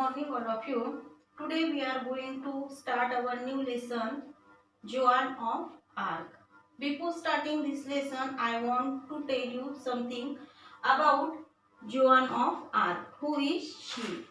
morning all of you. Today we are going to start our new lesson, Joan of Arc. Before starting this lesson, I want to tell you something about Joan of Arc. Who is she?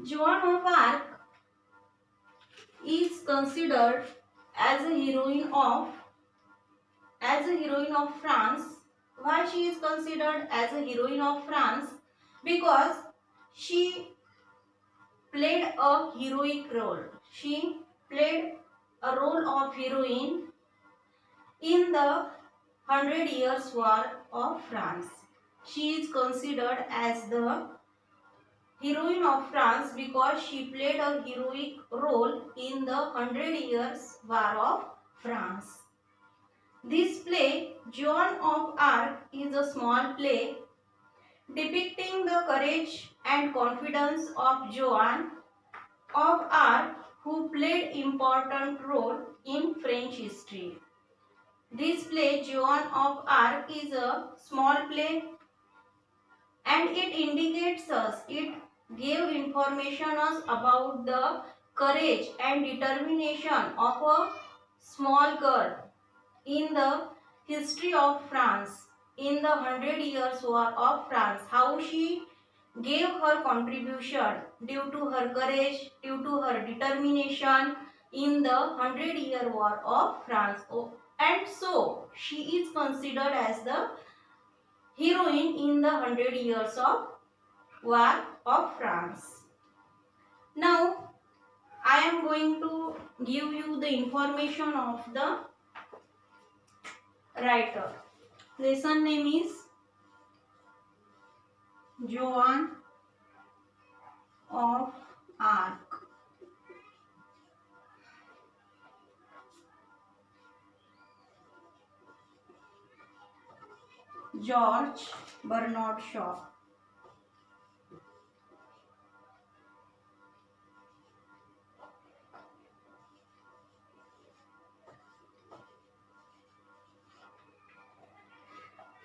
Joan of Arc is considered as a heroine of France. Why she is considered as a heroine of France? Because she played a heroic role. She played a role of heroine in the Hundred Years' War of France. She is considered as the heroine of France because she played a heroic role in the Hundred Years' War of France. This play, Joan of Arc, is a small play depicting the courage and confidence of Joan of Arc, who played important role in French history. This play, Joan of Arc, is a small play and it indicates us, it gave information us about the courage and determination of a small girl in the history of France, in the Hundred Years' War of France, how she gave her contribution due to her courage, due to her determination in the Hundred-Year War of France. And so, she is considered as the heroine in the 100 Years of War of France. Now, I am going to give you the information of the writer. Lesson name is Joan of Arc. George Bernard Shaw.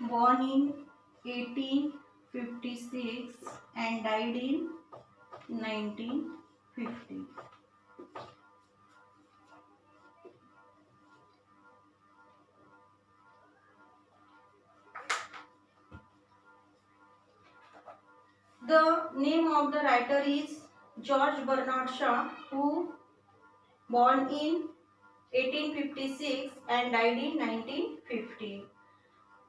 Born in 1856 and died in 1950. The name of the writer is George Bernard Shaw, who born in 1856 and died in 1950.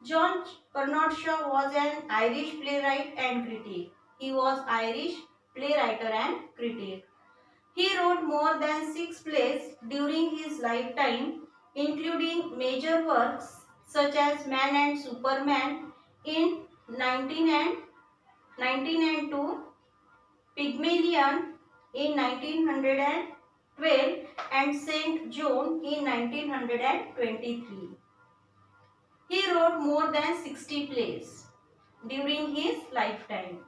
George Bernard Shaw was an Irish playwright and critic. He was Irish playwright and critic. He wrote more than 6 plays during his lifetime, including major works such as Man and Superman in 1902, Pygmalion in 1912 and Saint John in 1923. He wrote more than 60 plays during his lifetime,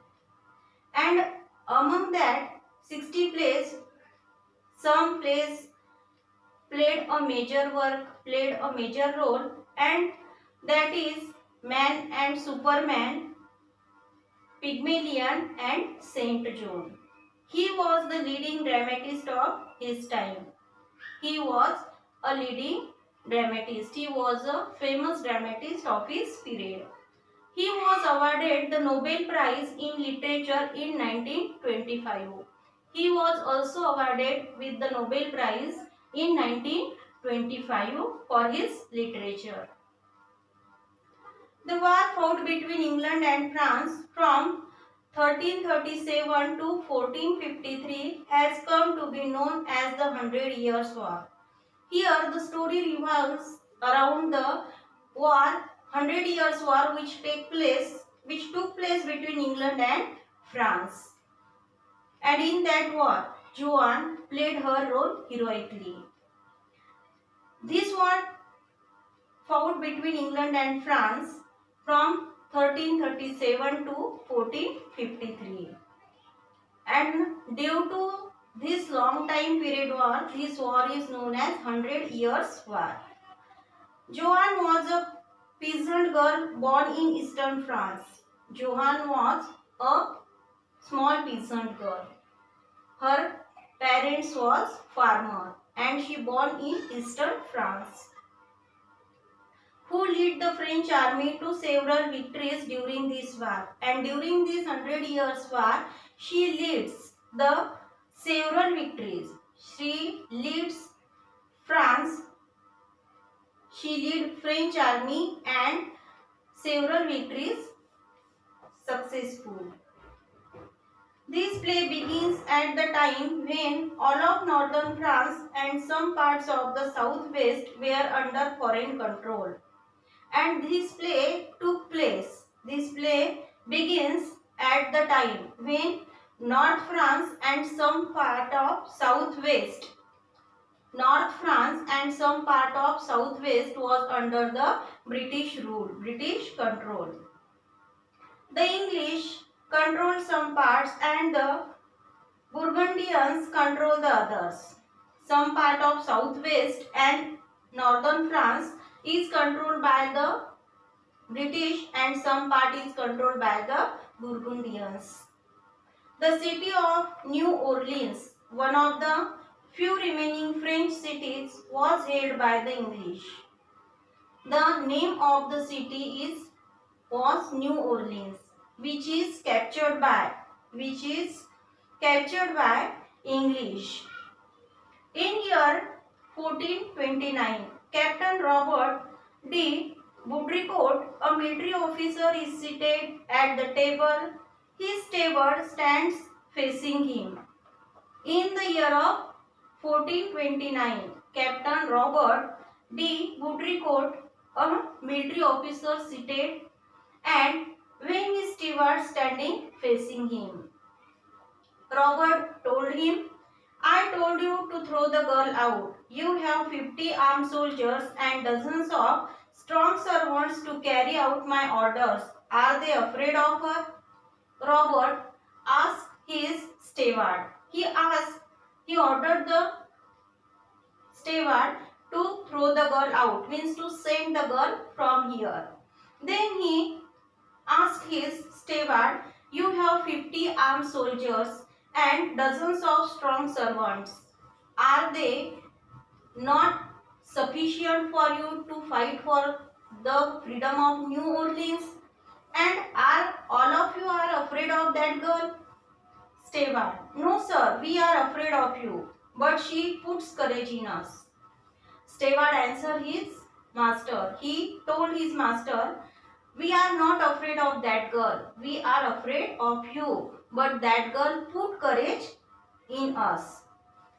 and among that 60 plays, some plays played a major role, and that is Man and Superman, Pygmalion and Saint John. He was the leading dramatist of his time. He was a leading dramatist. He was a famous dramatist of his period. He was awarded the Nobel Prize in Literature in 1925. He was also awarded with the Nobel Prize in 1925 for his literature. The war fought between England and France from 1337 to 1453 has come to be known as the Hundred Years' War. Here the story revolves around the war, Hundred Years' War, which took place between England and France. And in that war, Joan played her role heroically. This war fought between England and France from 1337 to 1453. And due to this long time period war, this war is known as 100 Years' War. Joan was a peasant girl born in eastern France. Joan was a small peasant girl. Her parents was farmer and she born in eastern France. Who led the French army to several victories during this war. And during this 100 years war, she leads the several victories. She leads France, she led French army and several victories successful. This play begins at the time when all of northern France and some parts of the southwest were under foreign control. And this play took place. This play begins at the time when North France and some part of southwest was under the British rule, British control. The English controlled some parts and the Burgundians controlled the others. Some part of southwest and northern France is controlled by the British and some part is controlled by the Burgundians. The city of New Orleans, one of the few remaining French cities, was held by the English. The name of the city was New Orleans, which is captured by English. In year 1429, Captain Robert de Baudricourt, a military officer, is seated at the table. His steward stands facing him. In the year of 1429, Captain Robert de Baudricourt, a military officer, seated and when his steward standing facing him. Robert told him, I told you to throw the girl out. You have 50 armed soldiers and dozens of strong servants to carry out my orders. Are they afraid of her? Robert asked his steward. He ordered the steward to throw the girl out, means to send the girl from here. Then he asked his steward, you have 50 armed soldiers and dozens of strong servants. Are they not sufficient for you to fight for the freedom of New Orleans? And are all of you are afraid of that girl? Steward, no sir, we are afraid of you, but she puts courage in us. Steward answered his master. He told his master, we are not afraid of that girl. We are afraid of you. But that girl put courage in us.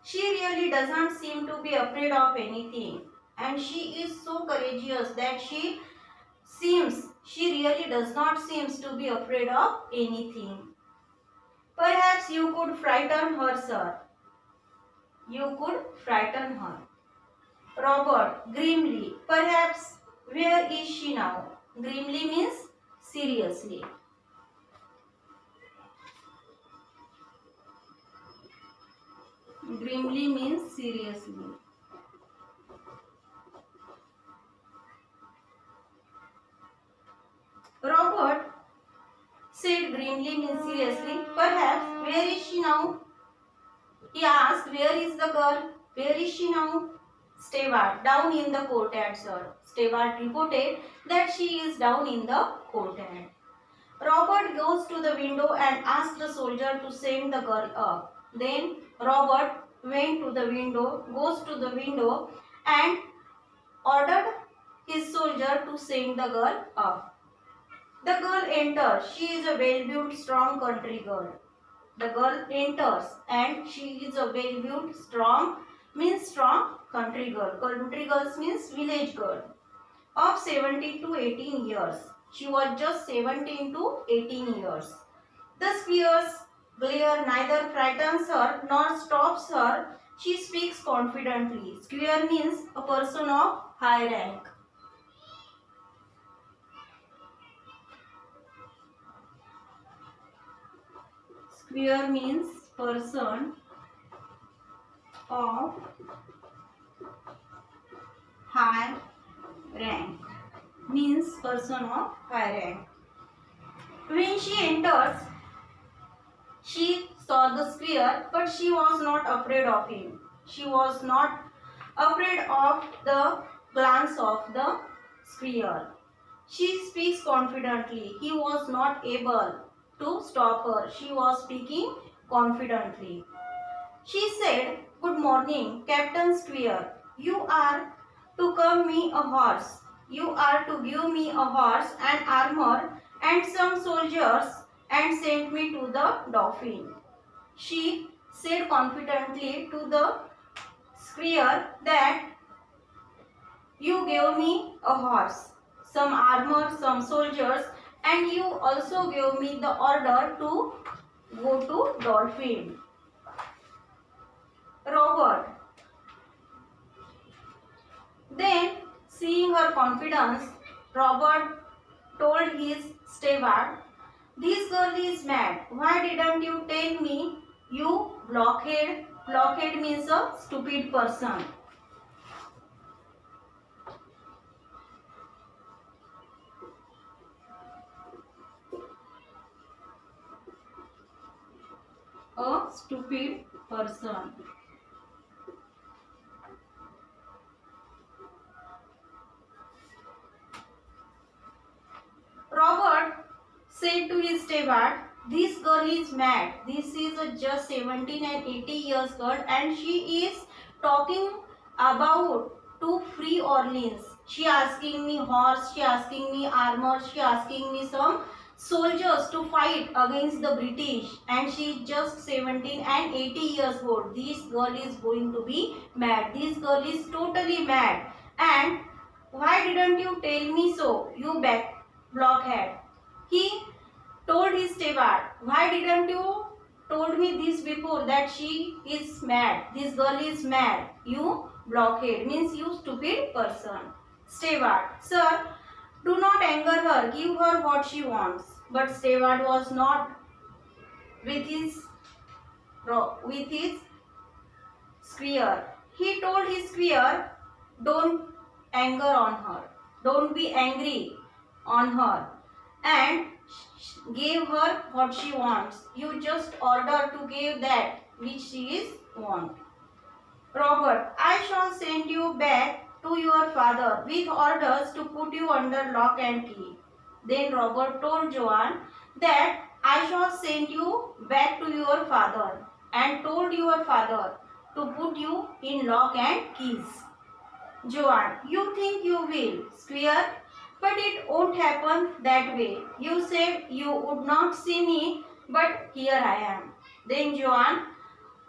She really doesn't seem to be afraid of anything. And she is so courageous that she really does not seem to be afraid of anything. Perhaps you could frighten her, sir. You could frighten her. Robert, grimly, perhaps, where is she now? Grimly means seriously. Grimly means seriously. Robert said grimly means seriously. Perhaps, where is she now? He asked, where is the girl? Where is she now? Steward, down in the courtyard, sir. Steward reported that she is down in the courtyard. Robert goes to the window and asks the soldier to send the girl up. Then Robert goes to the window and ordered his soldier to send the girl up. The girl enters. She is a well-built, strong country girl. The girl enters and she is a well-built, strong country girl. Country girls means village girl of 17 to 18 years. She was just 17 to 18 years. The spear's glare neither frightens her nor stops her. She speaks confidently. Square means a person of high rank. Square means person of high rank. Means person of high rank. When she enters, She saw the square, but she was not afraid of him. She was not afraid of the glance of the square. She speaks confidently. He was not able to stop her. She was speaking confidently. She said, "Good morning, Captain Square. You are to come me a horse. You are to give me a horse and armor and some soldiers and send me to the Dauphin." She said confidently to the square that you gave me a horse, some armor, some soldiers, and you also gave me the order to go to Dauphin. Robert. Then, seeing her confidence, Robert told his steward, "This girl is mad. Why didn't you tell me, you blockhead?" Blockhead means a stupid person. A stupid person. Robert said to his steward, "This girl is mad. This is a just 17 and 80 years girl and she is talking about to free Orleans. She asking me horse, she asking me armor, she asking me some soldiers to fight against the British and she is just 17 and 80 years old. This girl is going to be mad. This girl is totally mad. And why didn't you tell me so, you blockhead?" He told his steward, "Why didn't you told me this before that she is mad? This girl is mad. You blockhead means you stupid person." Steward, "Sir, do not anger her. Give her what she wants." But steward was not with his squire. He told his squire, "Don't anger on her. Don't be angry on her and gave her what she wants. You just order to give that which she is want." Robert, "I shall send you back to your father with orders to put you under lock and key." Then Robert told Joan that, "I shall send you back to your father and told your father to put you in lock and keys." Joan, "You think you will, Squire, but it won't happen that way. You said you would not see me, but here I am." Then Joan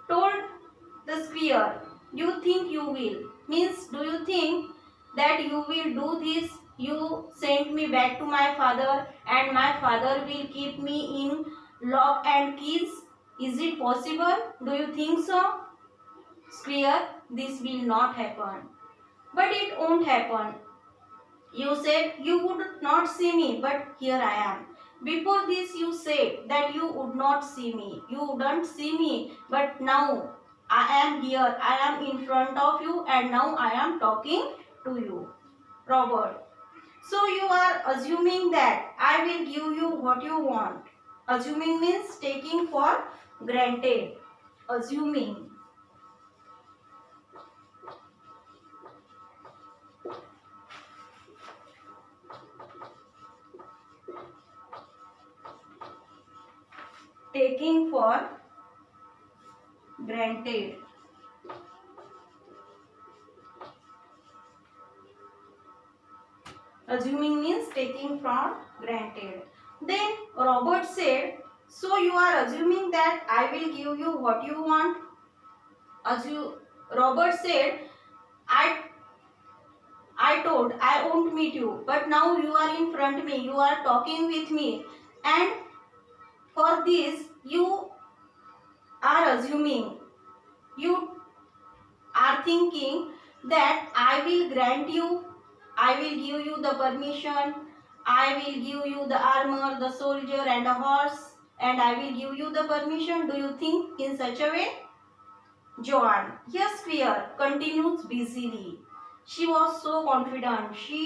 told the squire, "You think you will, means do you think that you will do this? You sent me back to my father and my father will keep me in lock and keys. Is it possible? Do you think so?" Squire, "This will not happen." "But it won't happen. You said you would not see me, but here I am. Before this you said that you would not see me. You wouldn't see me, but now I am here. I am in front of you and now I am talking to you." Robert, "So you are assuming that I will give you what you want." Assuming means taking for granted. Assuming. Taking for granted. Assuming means taking for granted. Then Robert said, "So you are assuming that I will give you what you want?" Robert said, I told I won't meet you, but now you are in front of me, you are talking with me, and for this you are assuming, you are thinking that I will grant you, I will give you the permission, I will give you the armor, the soldier and a horse, and I will give you the permission. Do you think in such a way? Joan, "Yes, Squire," continues busily. She was so confident. She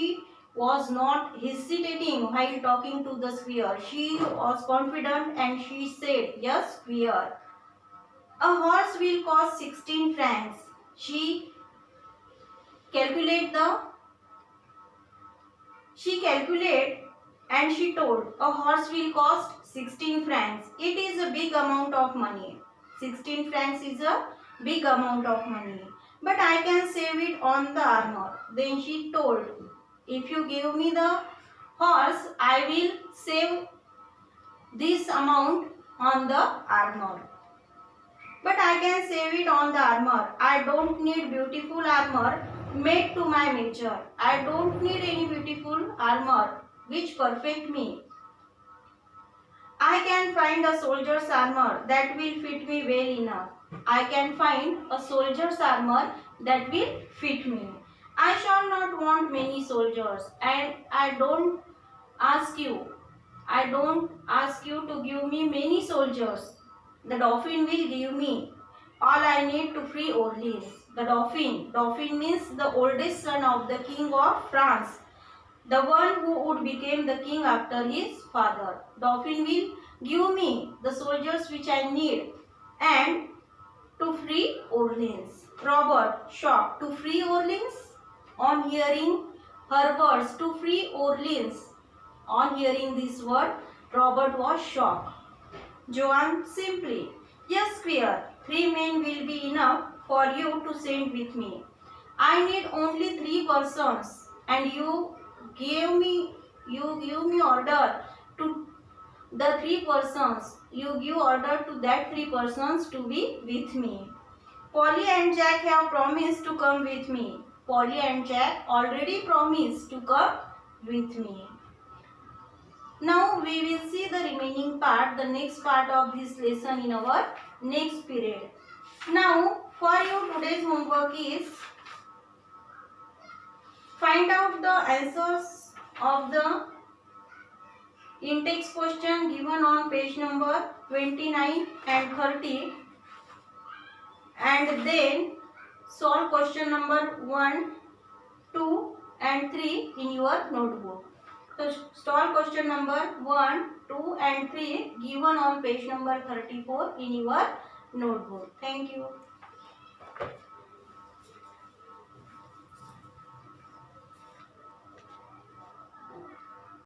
was not hesitating while talking to the square. She was confident and she said, "Yes, square. A horse will cost 16 francs." She calculate the she calculate and she told, "A horse will cost 16 francs. It is a big amount of money. 16 francs is a big amount of money. But I can save it on the armor." Then she told, "If you give me the horse, I will save this amount on the armor. But I can save it on the armor. I don't need beautiful armor made to my measure. I don't need any beautiful armor which perfect me. I can find a soldier's armor that will fit me well enough. I can find a soldier's armor that will fit me. I shall not want many soldiers, and I don't ask you to give me many soldiers. The dauphin will give me all I need to free Orleans." The dauphin means the oldest son of the king of France, the one who would become the king after his father. Dauphin will give me the soldiers which I need and to free Orleans. Robert, shocked. To free Orleans? On hearing her words, to free Orleans. On hearing this word, Robert was shocked. Joan, simply, "Yes, square. 3 men will be enough for you to send with me. I need only 3 persons, and you give me order to the 3 persons. You give order to that 3 persons to be with me. Polly and Jack have promised to come with me." Polly and Jack already promised to come with me. Now we will see the remaining part, the next part of this lesson in our next period. Now for you today's homework is find out the answers of the in-text question given on page number 29 and 30, and then solve question number 1, 2 and 3 in your notebook. So solve question number 1, 2 and 3 given on page number 34 in your notebook. Thank you.